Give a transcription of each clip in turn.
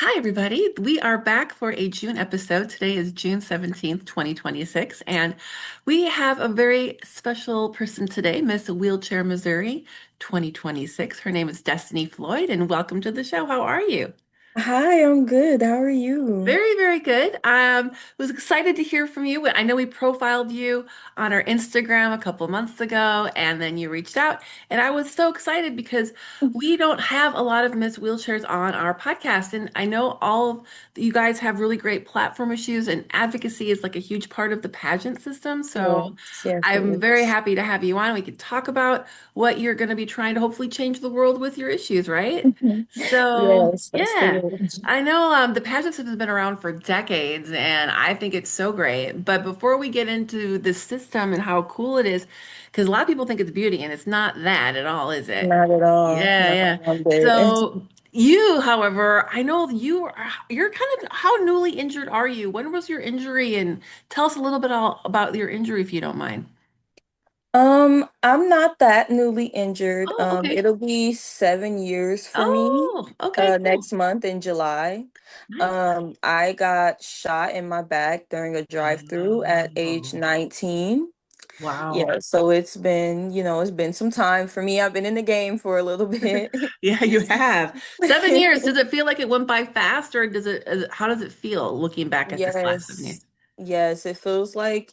Hi, everybody. We are back for a June episode. Today is June 17th, 2026, and we have a very special person today, Miss Wheelchair Missouri 2026. Her name is Destiny Floyd, and welcome to the show. How are you? Hi, I'm good. How are you? Very, very good. Was excited to hear from you. I know we profiled you on our Instagram a couple months ago, and then you reached out, and I was so excited because we don't have a lot of Miss Wheelchairs on our podcast, and I know all of you guys have really great platform issues, and advocacy is like a huge part of the pageant system. So Yes, yes, it I'm very is. happy to have you on. We could talk about what you're going to be trying to hopefully change the world with your issues, right? Mhm. So Yes, that's the yeah. word. I know the pageant system has been around for decades, and I think it's so great. But before we get into the system and how cool it is, because a lot of people think it's beauty, and it's not that at all, is it? Not at all. Yeah, Not yeah. one bit. So you, however, I know you're kind of how newly injured are you? When was your injury? And tell us a little bit all about your injury if you don't mind. I'm not that newly injured. Oh, okay. It'll be 7 years for me, Oh, okay, cool. next month in July. Nice. I got shot in my back during a drive-through at age Oh, 19. wow. Yeah, so it's been some time for me. I've been in the game for a little bit. Yeah, you have. 7 years. Does it feel like it went by fast, or how does it feel looking back at this last 7 years? Yes, yes, it feels like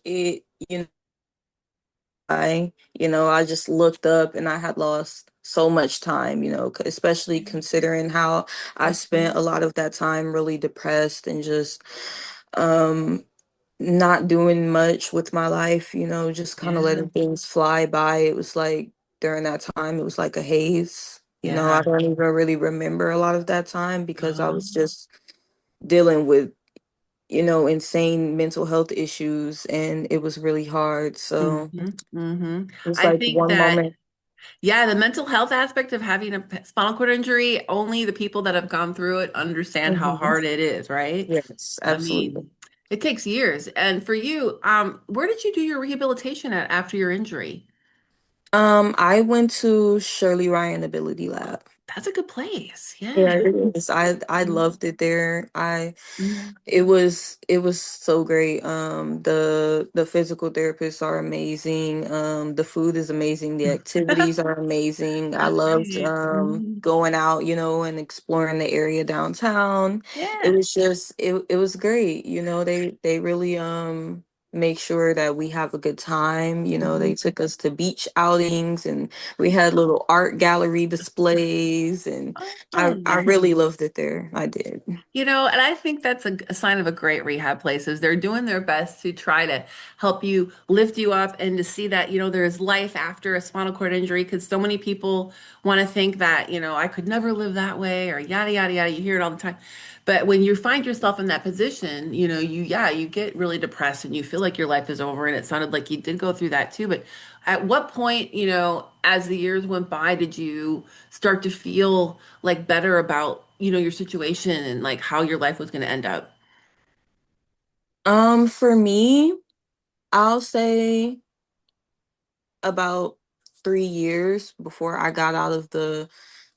I just looked up and I had lost so much time, especially considering how I spent a lot of that time really depressed and just um not doing much with my life, just kind of Yeah, letting things fly by. It was like during that time, it was like a haze. I yeah. don't even really remember a lot of that time because I was Um, just dealing with insane mental health issues, and it was really hard. So hmm. it was I like think one that, moment. yeah, the mental health aspect of having a spinal cord injury, only the people that have gone through it understand how Mhm. hard it is, right? Yes, I absolutely. mean, it takes years. And for you, where did you do your rehabilitation at after your injury? I went to Shirley Ryan Ability Lab. That's a good place. Yeah, Yeah. it is. I loved it there. I Mhm. it was so great. The physical therapists are amazing. The food is amazing. The activities are amazing. I That's loved great. Mhm. going out, and exploring the area downtown. It Yeah. was just it was great. They really make sure that we have a good time. Mhm. They took us to beach outings, and we had little art gallery displays, and I Oh. really loved it there. I did. And I think that's a sign of a great rehab place is they're doing their best to try to help you lift you up and to see that, there's life after a spinal cord injury because so many people want to think that, I could never live that way or yada, yada, yada. You hear it all the time. But when you find yourself in that position, you get really depressed and you feel like your life is over. And it sounded like you did go through that too. But at what point, as the years went by, did you start to feel like better about, your situation and like how your life was going to end up? For me, I'll say about 3 years before I got out of the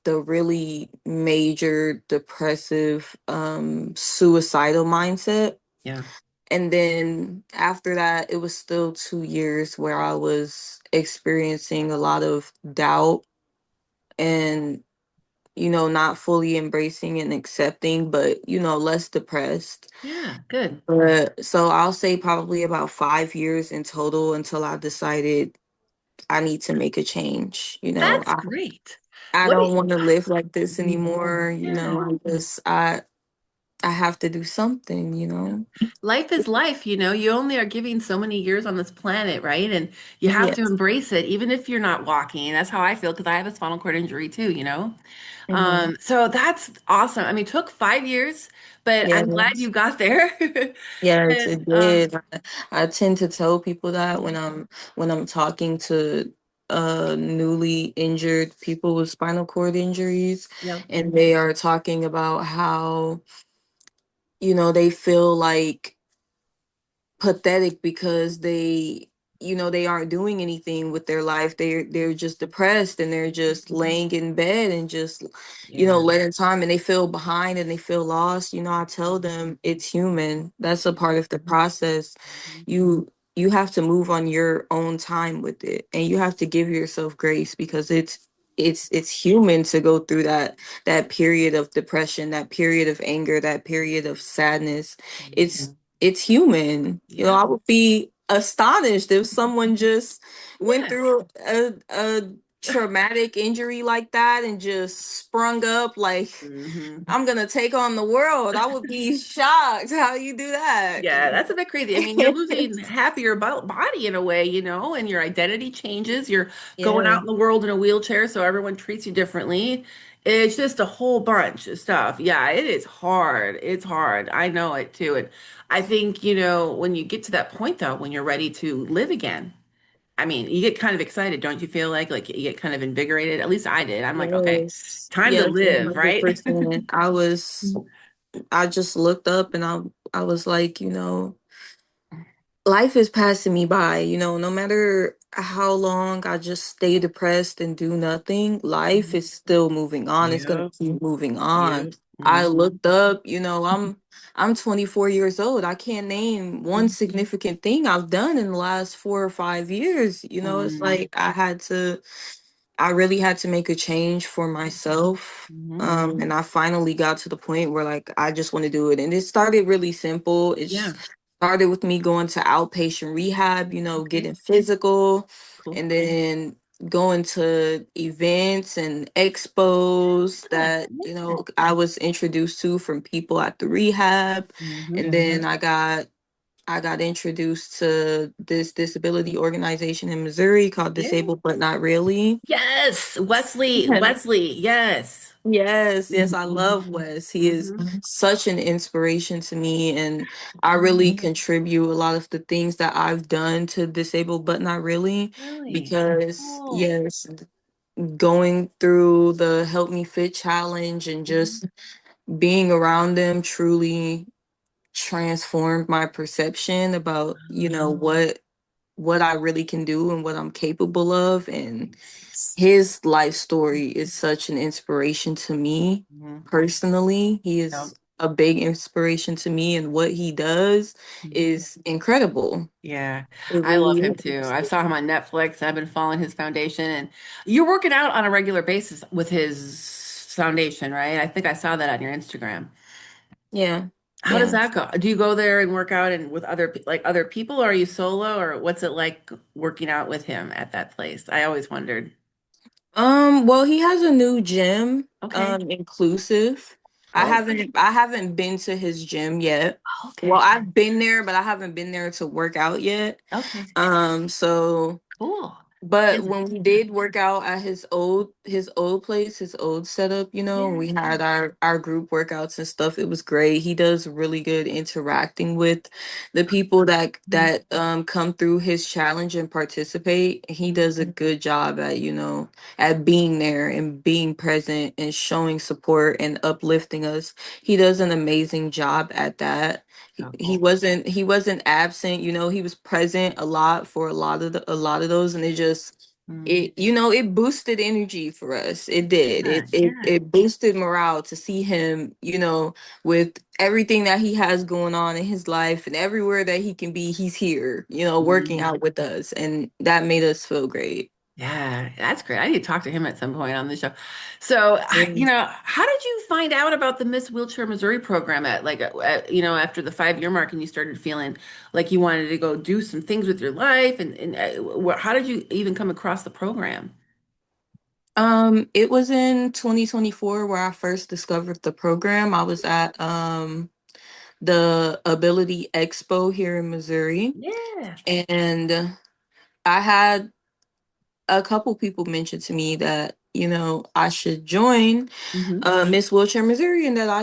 really major depressive suicidal mindset. Yeah. And then after that, it was still 2 years where I was experiencing a lot of doubt and not fully embracing and accepting, but less depressed. Yeah, good. But so I'll say probably about 5 years in total until I decided I need to make a change. That's great. I What do don't you, want to live like this Mhm. anymore. Yeah. I have to do something. Life is life, you only are giving so many years on this planet, right? And you have to Yes. embrace it, even if you're not walking. That's how I feel because I have a spinal cord injury too. Hmm. So that's awesome. I mean, it took 5 years, but I'm glad Yes. you got there. Yes, And it did. I tend to tell people that when I'm talking to newly injured people with spinal cord injuries, yeah. and they are talking about how they feel like pathetic because they they aren't doing anything with their life. They're just depressed, and they're just laying in bed and just Yeah. letting time, and they feel behind and they feel lost. I tell them it's human. That's a part of the process. Mhm. You have to move on your own time with it, and you have to give yourself grace, because it's human to go through that period of depression, that period of anger, that period of sadness. It's human. Yeah. I would be astonished if someone just went Yeah. through a traumatic injury like that and just sprung up like, Hmm. I'm gonna take on the world. I would be shocked how you do that. Yeah, that's a bit crazy. I mean, you're losing half of your body in a way, and your identity changes. You're going Yeah. out in the world in a wheelchair, so everyone treats you differently. It's just a whole bunch of stuff. Yeah, it is hard. It's hard. I know it too. And I think, when you get to that point though, when you're ready to live again, I mean, you get kind of excited, don't you feel like you get kind of invigorated? At least I did. I'm like, okay, Yes. time to Yes, live, right? 100%. I just looked up, and I was like, life is passing me by. No matter how long I just stay depressed and do nothing, life is still moving on. It's gonna Yep. keep moving on. Yep. I Hmm. looked up, I'm 24 years old. I can't name one significant thing I've done in the last 4 or 5 years. It's Hmm. like I really had to make a change for myself. Hmm. And I finally got to the point where, like, I just want to do it. And it started really simple. It Yeah. started with me going to outpatient rehab, Okay. getting physical, Cool. and then going to events and expos Yeah. that, I was introduced to from people at the rehab. Hmm. And then I got introduced to this disability organization in Missouri called Yeah. Disabled But Not Really. Yes. Wesley. Yeah. Wesley. Yes. Yes, yes, I love Wes. He is Hmm. such an inspiration to me, and I really contribute a lot of the things that I've done to Disabled But Not Really, Really? because Oh. yes, going through the Help Me Fit challenge and Mhm. just being around them truly transformed my perception about, what I really can do and what I'm capable of. And Nice. his life story is such an inspiration to me Mhm. personally. He Yep. is a big inspiration to me, and what he does Mhm. is incredible. Yeah, It I love really him too. is. I saw him on Netflix. I've been following his foundation, and you're working out on a regular basis with his foundation, right? I think I saw that on your Instagram. Yeah, How does yeah. that go? Do you go there and work out and with other people, or are you solo, or what's it like working out with him at that place? I always wondered. Well, he has a new gym, Okay. inclusive. I Oh, haven't I haven't been to his gym yet. Well, okay. I've been there, but I haven't been there to work out yet. Okay. So Cool. but Is it? when we did work out at his old place, his old setup, we Yeah. had our group workouts and stuff. It was great. He does really good interacting with the people that come through his challenge and participate. He does a good job at being there and being present and showing support and uplifting us. He does an amazing job at that. He, So he cool. wasn't he wasn't absent. He was present a lot for a lot of those, and Mm. it boosted energy for us. It did. Yeah, yeah. It boosted morale to see him, with everything that he has going on in his life, and everywhere that he can be, he's here, working Mm. out with us, and that made us feel great. Yeah, that's great. I need to talk to him at some point on the show. So, Yeah. how did you find out about the Miss Wheelchair Missouri program after the 5 year mark and you started feeling like you wanted to go do some things with your life and how did you even come across the program? It was in 2024 where I first discovered the program. I was at the Ability Expo here in Missouri, Yeah. and I had a couple people mention to me that I should join Hmm. Miss Wheelchair Missouri, and that I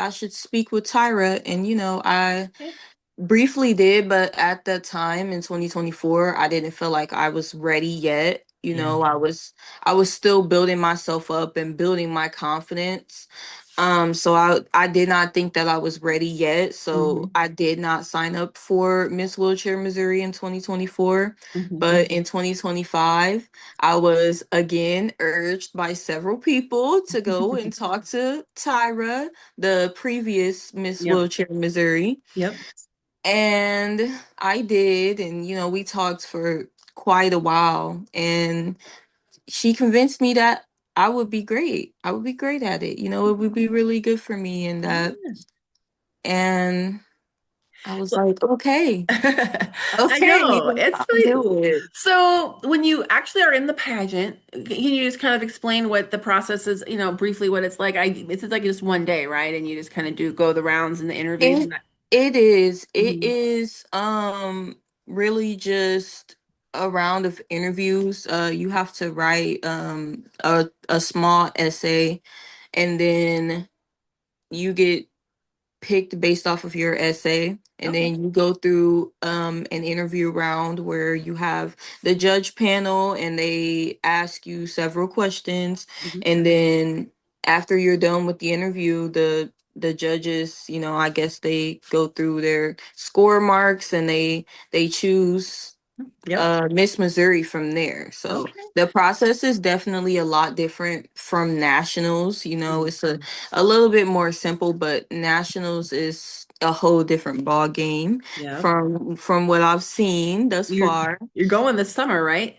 should speak with Tyra. And I Okay. briefly did, but at that time in 2024, I didn't feel like I was ready yet. Yeah. I was still building myself up and building my confidence. So I did not think that I was ready yet. So Hmm. I did not sign up for Miss Wheelchair Missouri in 2024. Hmm. But in 2025, I was again urged by several people to go and talk to Tyra, the previous Miss Yep. Wheelchair Missouri. Yep. And I did, and we talked for quite a while. And she convinced me that I would be great. I would be great at it. It would be really good for me and that. Yeah. And I was Well, like, okay, I okay, know. It's I'll really do it. so when you actually are in the pageant, can you just kind of explain what the process is, briefly what it's like? It's like just one day, right? And you just kind of go the rounds and the interviews and It that. it is. It Mhm. is really just a round of interviews. You have to write a small essay, and then you get picked based off of your essay, and Okay. then you go through an interview round where you have the judge panel and they ask you several questions, Hmm. and then after you're done with the interview, the judges, I guess they go through their score marks and they choose Yep. Miss Missouri from there. So Okay. the process is definitely a lot different from nationals. Mhm. It's a little bit more simple, but nationals is a whole different ball game Yep. from what I've seen thus You're far. you're going this summer, right?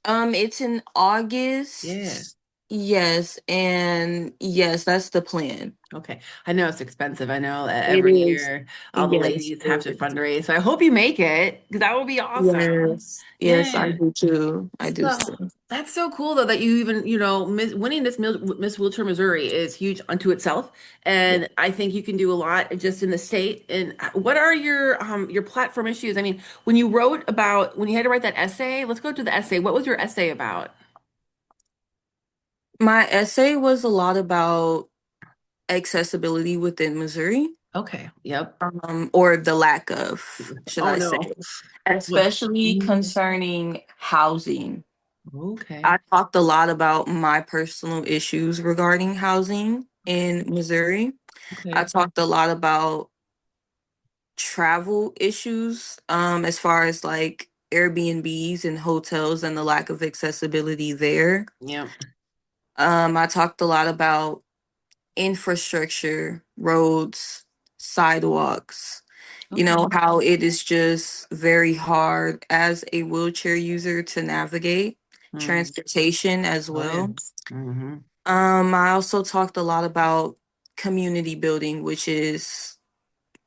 It's in Yeah. August. Yes, and yes, that's the plan. Okay. I know it's expensive. I know that It every is. year all the Yes, ladies have it to is. fundraise. So I hope you make it because that would be awesome. Yes. Yes, I Yeah. do too. I do So too. that's so cool though that you even, winning this Miss Wheelchair Missouri is huge unto itself. Yeah. And I think you can do a lot just in the state. And what are your platform issues? I mean, when you had to write that essay, let's go to the essay. What was your essay about? My essay was a lot about accessibility within Missouri, Okay. Yep. or the lack of, should Oh I say, no. What? especially Mhm. concerning housing. Okay. I talked a lot about my personal issues regarding housing in Missouri. I Okay. talked a lot about travel issues, as far as like Airbnbs and hotels and the lack of accessibility there. Yep. I talked a lot about infrastructure, roads, sidewalks, Okay. how it is just very hard as a wheelchair user to navigate, Mhm. transportation as Oh yeah. well. Hmm. I also talked a lot about community building, which is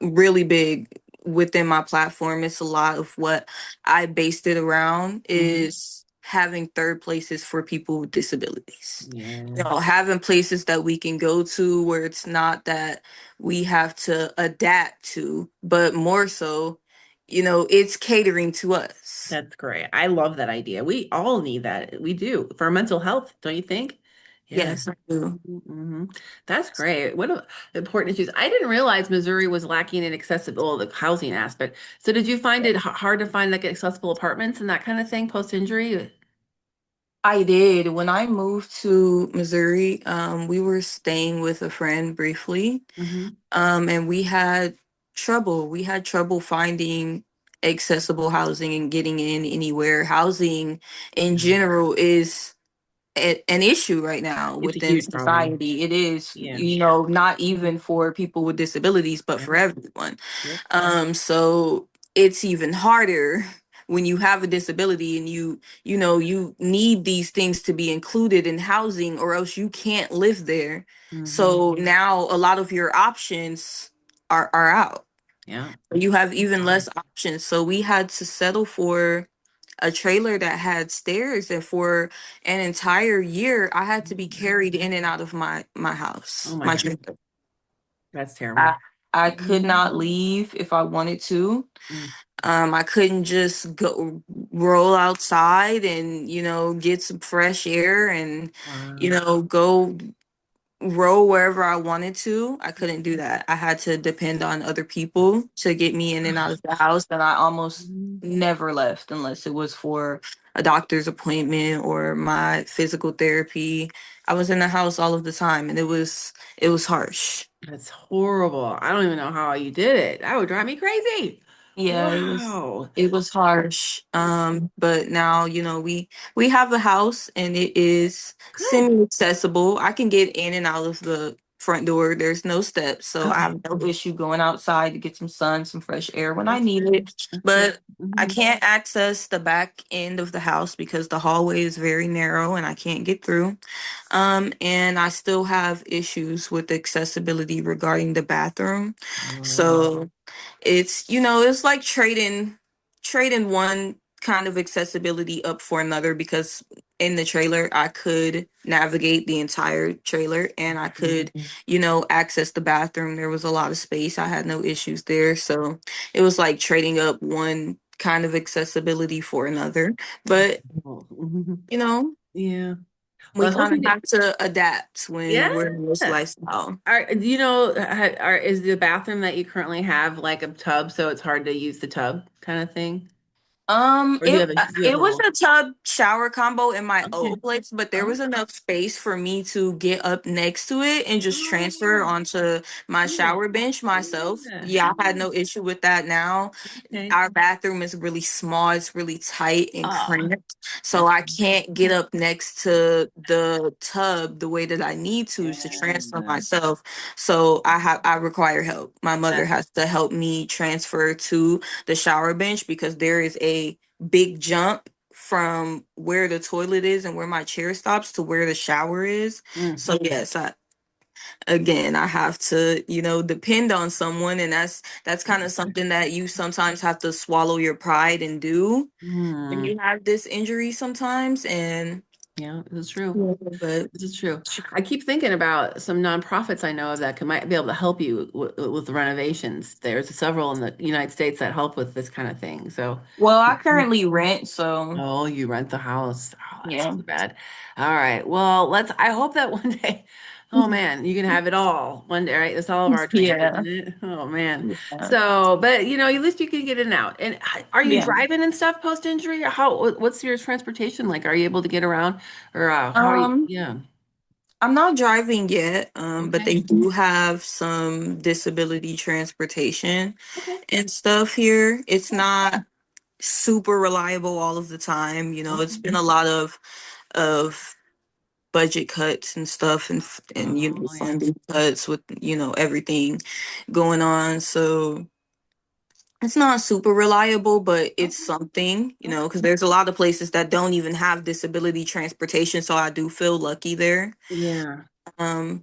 really big within my platform. It's a lot of what I based it around Hmm. is having third places for people with disabilities. Yeah. Having places that we can go to where it's not that we have to adapt to, but more so, it's catering to us. That's great. I love that idea. We all need that. We do for our mental health, don't you think? Yeah. Yes, I do. Hmm. That's great. What important issues. I didn't realize Missouri was lacking in accessible, the housing aspect. So did you find it hard to find like accessible apartments and that kind of thing post injury? I did. When I moved to Missouri, we were staying with a friend briefly. Hmm. And we had trouble. We had trouble finding accessible housing and getting in anywhere. Housing in general is an issue right now It's a within huge problem. society. It is, Yeah. not even for people with disabilities, but Yep. for everyone. Yep. So it's even harder when you have a disability and you need these things to be included in housing or else you can't live there. Hmm. So now a lot of your options are out. Yeah. You have That's even hard. less options. So we had to settle for a trailer that had stairs, and for an entire year I had to be carried in and out of my Oh house, my my God. trailer. That's terrible. I could not leave if I wanted to. Mm. I couldn't just go roll outside and, get some fresh air and, Wow. go row wherever I wanted to. I couldn't do that. I had to depend on other people to get me in and out of the house. And I almost Mhm. never left unless it was for a doctor's appointment or my physical therapy. I was in the house all of the time, and it was harsh. That's horrible. I don't even know how you did it. That would drive me crazy. Yeah, Wow. it was harsh. But now, we have a house and it is Good. semi-accessible. I can get in and out of the front door. There's no steps, so I Okay. have no issue going outside to get some sun, some fresh air when I That's need good. it. That's good. But I Mhm. can't access the back end of the house because the hallway is very narrow and I can't get through. And I still have issues with accessibility regarding the bathroom. Oh, So it's like trading one kind of accessibility up for another because in the trailer I could navigate the entire trailer and I could, access the bathroom. There was a lot of space. I had no issues there. So it was like trading up one kind of accessibility for another. But, oh, mhm. you know, Yeah. we Well, I hope kind you of get, have to adapt yeah. when we're in this lifestyle. Do you know, is the bathroom that you currently have like a tub, so it's hard to use the tub kind of thing? Or It do you have it a was little? a tub shower combo in my Okay. old place, but there Oh, was enough space for me to get up next to it and just transfer oh, onto my good. shower bench myself. Yeah. Yeah, I had no issue with that now. Okay. Our bathroom is really small, it's really tight and Ah, cramped. So that's I can't get up next to the tub the way that I need to transfer yeah. myself. So I require help. My mother That's has to help me transfer to the shower bench because there is a big jump from where the toilet is and where my chair stops to where the shower is. mm, So yes, I have to, depend on someone, and that's kind of something that you sometimes have to swallow your pride and do when mm. you have this injury sometimes. And Yeah, this is true. yeah, but This is true. I keep thinking about some nonprofits I know of that might be able to help you with the renovations. There's several in the United States that help with this kind of thing. So, well, I currently rent, so oh, you rent the house. Oh, that's yeah. too bad. All right. Well, I hope that one day, oh man, you can have it all one day, right? That's all of our dreams, Yeah. isn't it? Oh man. Yeah. So, but at least you can get in and out. And are you Yeah. driving and stuff post injury? Or what's your transportation like? Are you able to get around or how are you? Um, Yeah. I'm not driving yet, but Okay. they do have some disability transportation Okay. and stuff here. It's Good. not super reliable all of the time. It's Okay. been a lot of budget cuts and stuff and Oh, yeah. funding cuts with everything going on. So it's not super reliable, but it's Okay. something, Okay. because there's a lot of places that don't even have disability transportation. So I do feel lucky there. Yeah.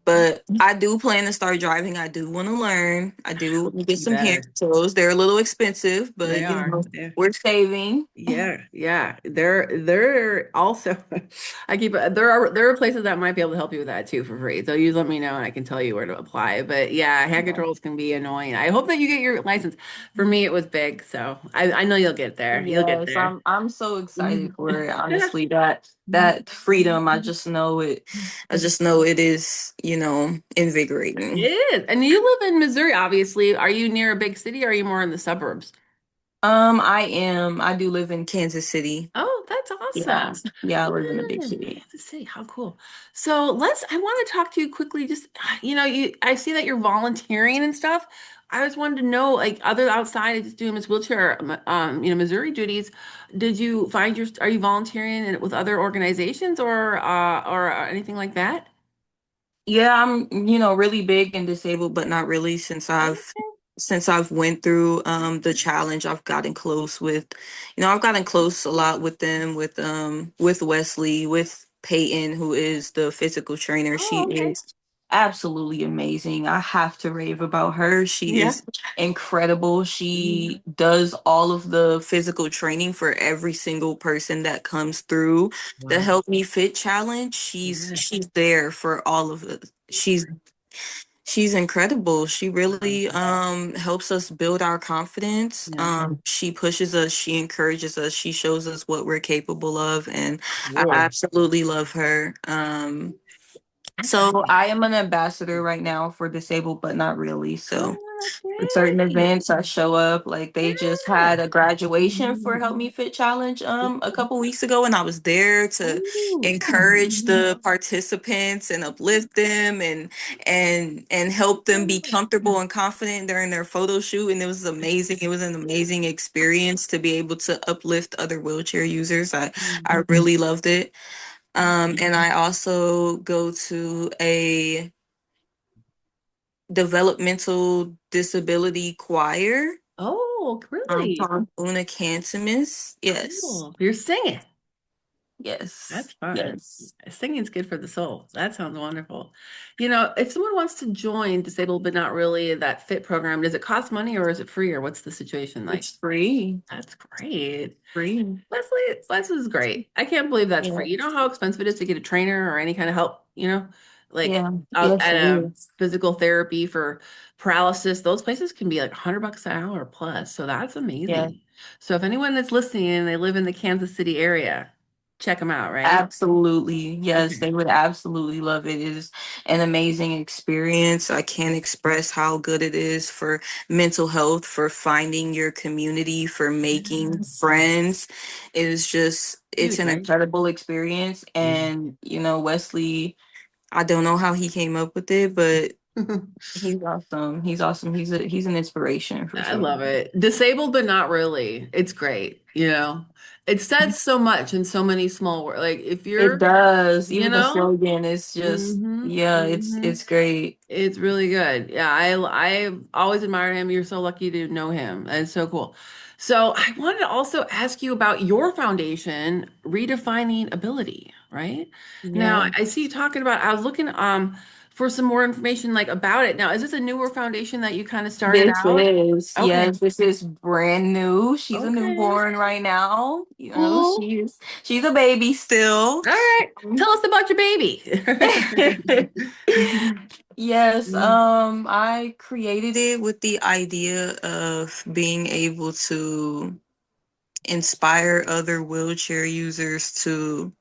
But I do plan to start driving. I do want to learn. I do want to get You some hand better. tools. They're a little expensive, but They are. Yeah. we're saving. Yeah, yeah. They're also there are places that might be able to help you with that too for free. So you let me know and I can tell you where to apply. But yeah, hand controls can be annoying. I hope that you get your license. For me, it was big, so I know you'll get there. You'll get Yes, there. I'm so excited Mhm. for it. Honestly, that freedom, I just know it. I just know it is, It invigorating. is. And you live in Missouri, obviously. Are you near a big city or are you more in the suburbs? I am. I do live in Kansas City. Oh, that's Yeah. awesome. Yeah, I live in a big Good. city. Kansas City, how cool. So I want to talk to you quickly. Just, I see that you're volunteering and stuff. I just wanted to know, like, other outside of just doing Miss Wheelchair, Missouri duties, are you volunteering with other organizations or anything like that? Yeah, I'm, really big and disabled, but not really since I've went through the challenge. I've gotten close a lot with them, with Wesley, with Peyton, who is the physical trainer. She Oh, okay. is absolutely amazing. I have to rave about her. She Yeah. is incredible. Mhm. She does all of the physical training for every single person that comes through the Wow. Help Me Fit challenge. She's Yeah. she's there for all of it. She's incredible. She Wow. really helps us build our confidence. Yeah. She pushes us, she encourages us, she shows us what we're capable of, and I Cool. absolutely love her. So I am an ambassador right now for Disabled But Not Really. So Oh, that's for certain great. events I show up. Like they just Yeah. had a graduation for Help Me Fit Challenge a couple weeks ago, and I was there to Ooh. encourage the participants and uplift them and help them be comfortable and confident during their photo shoot. And it was amazing. It was an amazing experience to be able to uplift other wheelchair users. I really loved it. And I also go to a developmental disability choir Oh, really? called Una Cantimus. Yes. Cool. You're singing. That's Yes. fun. Yes. Singing's good for the soul. That sounds wonderful. If someone wants to join Disabled but Not Really, that fit program, does it cost money or is it free or what's the situation like? It's free. That's great. Free. Leslie's great. I can't believe that's Yeah. free. You know how expensive it is to get a trainer or any kind of help, like Yeah. out Yes, at it a is. physical therapy for paralysis. Those places can be like $100 an hour plus. So that's Yeah. amazing. So if anyone that's listening and they live in the Kansas City area, check them out, right? Absolutely. Yes, Okay. they would absolutely love it. It is an amazing experience. I can't express how good it is for mental health, for finding your community, for making friends. It is just, it's Huge, an right? incredible experience. Yeah. And, Wesley, I don't know how he came up with it, but he's awesome. He's awesome. He's an inspiration for I sure. love it. Disabled, but not really. It's great. It says so much in so many small words. Like if It you're, does. you Even the know, slogan is just, hmm yeah, hmm it's great. it's really good. Yeah, I've always admired him. You're so lucky to know him. That's so cool. So I wanted to also ask you about your foundation, Redefining Ability, right? Now Yeah. I see you talking about, I was looking for some more information like about it. Now, is this a newer foundation that you kind of started This out? is, Okay. yes, this is brand new. She's a Okay. newborn right now. Cool. She's a baby still. All right. Tell us about your baby. Yes, I created it with the idea of being able to inspire other wheelchair users to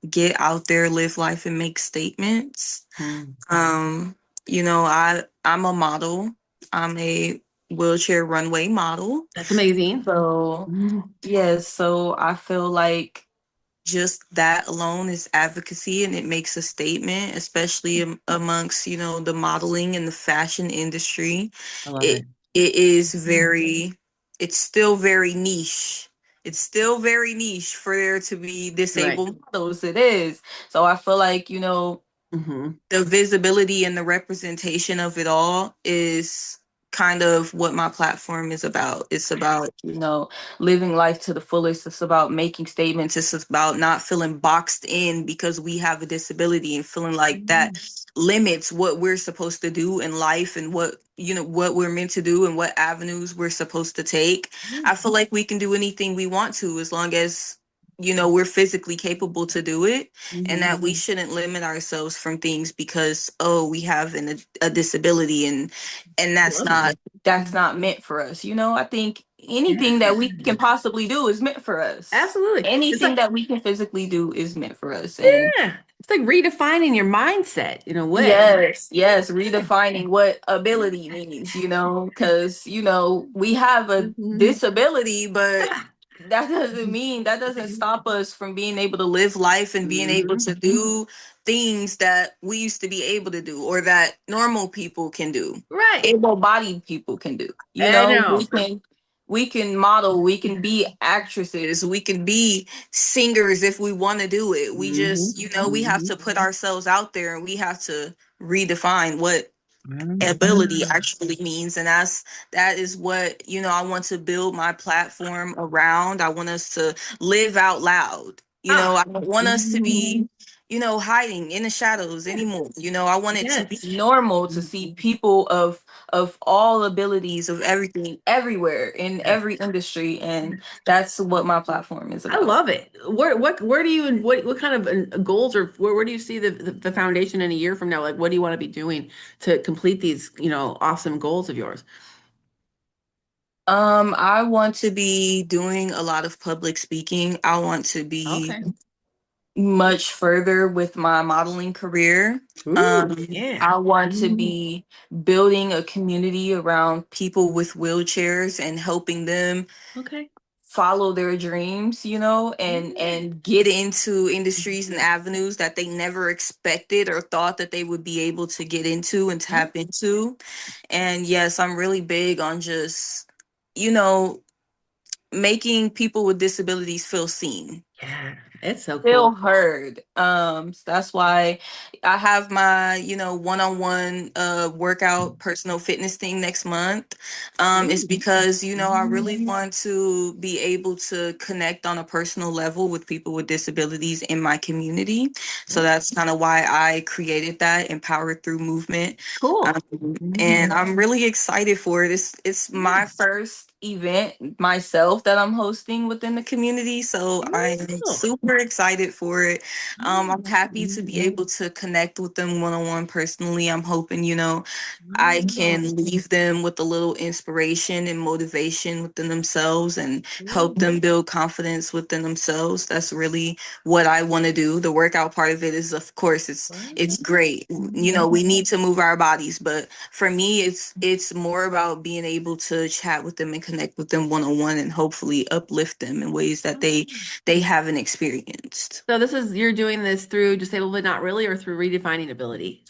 get out there, live life, and make statements. Hmm. Um, I'm a model. I'm a wheelchair runway model. That's amazing. So, Mhm. yes, so I feel like just that alone is advocacy and it makes a statement, especially amongst, the modeling and the fashion industry. I love It it. it is very it's still very niche. It's still very niche for there to be Right. disabled models. It is. So I feel like, Hmm. the visibility and the representation of it all is kind of what my platform is about. It's about, living life to the fullest. It's about making statements. It's about not feeling boxed in because we have a disability and feeling like that limits what we're supposed to do in life and what we're meant to do and what avenues we're supposed to take. I feel like we can do anything we want to as long as we're physically capable to do it, and Hmm. that we shouldn't limit ourselves from things because we have a disability, and I love it. that's not meant for us. I think anything that we Yeah. can possibly do is meant for us. Absolutely. It's Anything like, that we can physically do is meant for us. And yeah, it's like redefining your mindset in a way. yes, yes, redefining what ability means, because, we have a Mhm. disability, but Yeah. that doesn't stop us from being able to live life and being able Mhm. to do things that we used to be able to do or that normal people can do, Right. able-bodied people can do. I We know. can model, we can be actresses, we can be singers if we want to do it. We Hmm. just, we have to put ourselves out there and we have to redefine what ability actually means, and that is what I want to build my platform around. I want us to live out loud. Ah. I don't want us to be hiding in the shadows Yeah. anymore. I want it to be Yes. normal to see people of all abilities, of everything, everywhere, in Yes. every industry, and that's what my platform is I about. love it. Where do you, and what kind of goals, or where do you see the foundation in a year from now? Like, what do you want to be doing to complete these, awesome goals of yours? I want to be doing a lot of public speaking. I want to be Okay. much further with my modeling career. Ooh, yeah. I want to be building a community around people with wheelchairs and helping them Okay. follow their dreams, you know, Yeah. and get into industries and avenues that they never expected or thought that they would be able to get into and Yeah. tap into. And yes, I'm really big on just, you know, making people with disabilities feel seen, Yeah. It's so feel cool. heard. So that's why I have my, one-on-one workout personal fitness thing next month. It's Ooh. because, I really want to be able to connect on a personal level with people with disabilities in my community. So Yeah. that's kind of why I created that Empowered Through Movement. Cool. And I'm really excited for it. It's my first event myself that I'm hosting within the community, so Oh, I'm cool. super excited for it. I'm happy to be able to connect with them one on one personally. I'm hoping, I can leave them with a little inspiration and motivation within themselves and help them build confidence within themselves. That's really what I want to do. The workout part of it is, of course, it's great. We need to move our bodies, but for me, it's more about being able to chat with them and connect with them one on one, and hopefully uplift them in ways that they haven't experienced. So you're doing this through Disabled but Not Really or through Redefining Ability?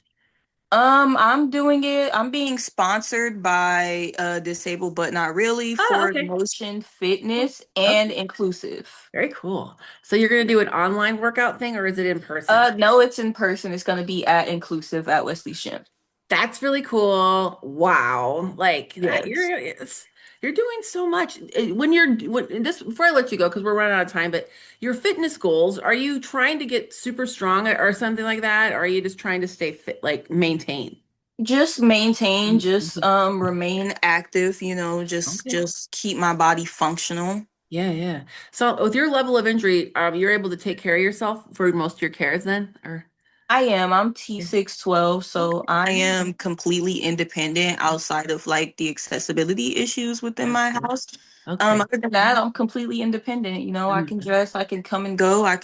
I'm doing it. I'm being sponsored by Disabled but Not Really Oh, for okay. motion Cool. fitness Okay. and inclusive. Very cool. So you're going to do an online workout thing or is it in person? No, it's in person. It's gonna be at Inclusive at Wesley Ship. That's really cool. Wow. Like Yes. you're doing so much. When this before I let you go because we're running out of time, but your fitness goals, are you trying to get super strong or something like that? Or are you just trying to stay fit, like maintain? Just maintain, just Mhm. remain active, Okay. just keep my body functional. Yeah, yeah. So with your level of injury, you're able to take care of yourself for most of your cares then? Or I am. I'm yeah. T612, so Okay. I am completely independent outside of like the accessibility issues within my Gotcha. house. Okay. Other than that, I'm completely independent. I Um, can dress, I can come and go. I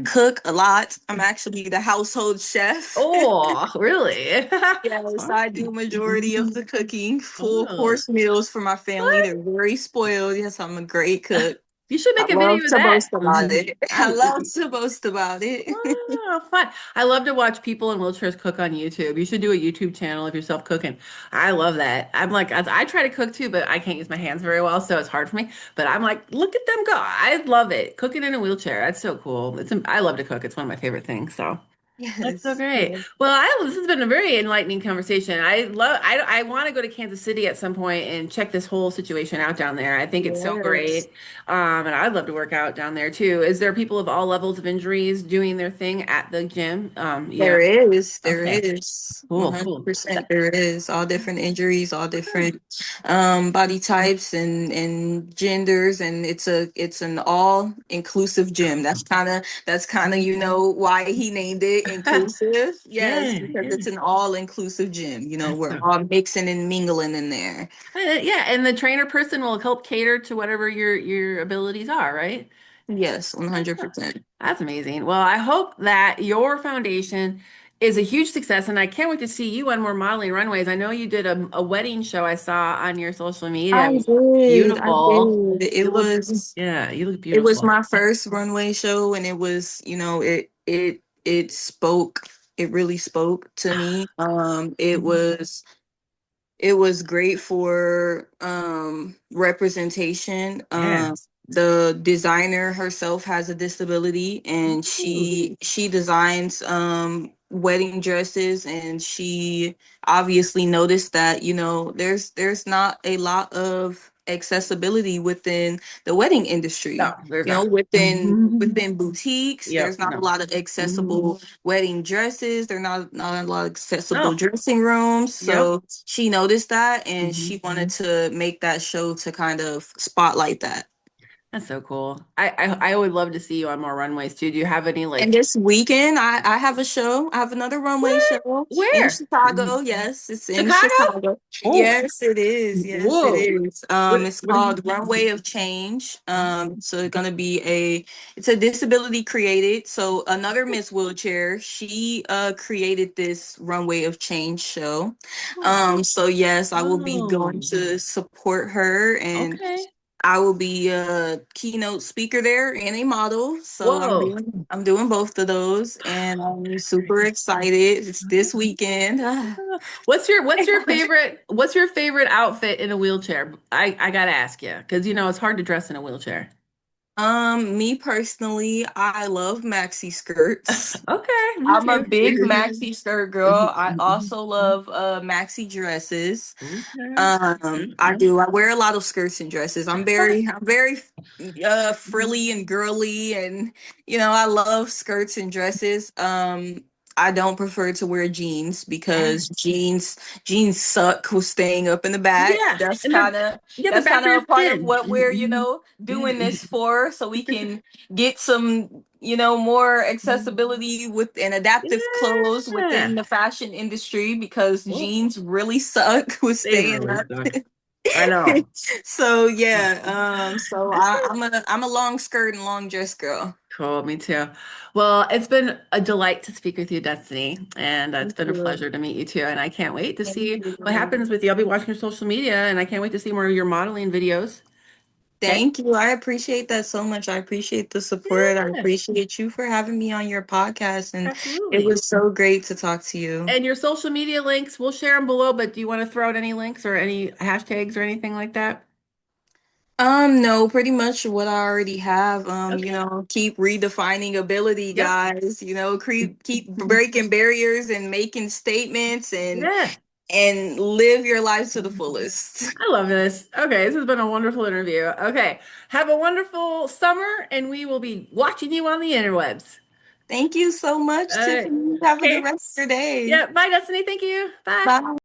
cook a lot. I'm actually the household chef. Oh, really? Yes, I do Fun. majority of the cooking, full Oh, course meals for my family. what? They're very spoiled. Yes, I'm a great cook. You should I make a love video of to that. boast about it. I I, love to boast about it. oh, fun. I love to watch people in wheelchairs cook on YouTube. You should do a YouTube channel of yourself cooking. I love that. I'm like, I try to cook too, but I can't use my hands very well, so it's hard for me. But I'm like, look at them go. I love it. Cooking in a wheelchair. That's so cool. I love to cook. It's one of my favorite things. So. That's so Yes. great. Yes. Well, this has been a very enlightening conversation. I want to go to Kansas City at some point and check this whole situation out down there. I think it's so Yes. great. And I'd love to work out down there too. Is there people of all levels of injuries doing their thing at the gym? There is, there Okay. is, Cool, cool. 100% there is. All different injuries, all different body types and genders, and it's an all inclusive gym. That's kind of why he named it inclusive. Yes, Yeah, because yeah. it's an all inclusive gym. That's We're so. all mixing and mingling in there. Yeah, and the trainer person will help cater to whatever your abilities are, right? Yes, Oh, 100%. that's amazing. Well, I hope that your foundation is a huge success, and I can't wait to see you on more modeling runways. I know you did a wedding show I saw on your social media. It I was did, I beautiful. did. You look, yeah, you look It was beautiful. my first runway show, and it was, it spoke, it really spoke to me. It was great for representation. Yeah. The designer herself has a disability, and Ooh. she designs wedding dresses, and she obviously noticed that there's not a lot of accessibility within the wedding industry. No, there's not. Within boutiques, Yep. there's not a No. lot of accessible wedding dresses. There are not a lot of accessible No. dressing rooms. Yep. So she noticed that, and Mhm. she wanted to make that show to kind of spotlight that. That's so cool. I would love to see you on more runways too. Do you have any And like this weekend, I have a show. I have another runway what? show in Where? Chicago. Yes, it's in Chicago? Chicago. Oh, Yes, it is. Yes, it whoa. is. It's What are you? called Runway of Change. So it's gonna be it's a disability created. So another Miss Wheelchair, she created this Runway of Change show. So yes, I will be going Oh, to support her, and okay. I will be a keynote speaker there and a model. So Whoa. I'm doing both of those, and I'm super excited. It's this weekend. What's your favorite outfit in a wheelchair? I gotta ask you because you know it's hard to dress in a wheelchair. Me personally, I love maxi skirts. Okay, me I'm a too. big maxi skirt girl. I also love maxi dresses. Okay. I Okay. do. I wear a lot of skirts and dresses. I'm very frilly and girly, and I love skirts and dresses. I don't prefer to wear jeans because jeans suck with staying up in the back. Yeah, and they're yeah, they're That's bad kind for your of a part of skin. what we're, doing this for, so we can get some, more accessibility with and adaptive clothes Yeah. within the fashion industry because Well, jeans really suck with they staying really up. suck. I know. So yeah, so That's so I'm a long skirt and long dress girl. cool. Me too. Well, it's been a delight to speak with you, Destiny, and it's Thank been a you. pleasure to meet you too. And I can't wait to Thank see what you. happens with you. I'll be watching your social media, and I can't wait to see more of your modeling videos. Okay? Thank you. I appreciate that so much. I appreciate the support. I Yeah, appreciate you for having me on your podcast, and it absolutely. was so great to talk to you. And your social media links, we'll share them below, but do you want to throw out any links or any hashtags or anything like that? No, pretty much what I already have. Okay. Keep redefining ability, Yep. guys. Keep breaking barriers and making statements, Yeah. and live your life to the fullest. I love this. Okay, this has been a wonderful interview. Okay, have a wonderful summer, and we will be watching you on the interwebs. Thank you so much, All right. Tiffany. Have a good Okay. rest of your day. Yeah. Bye, Destiny. Thank you. Bye. Bye.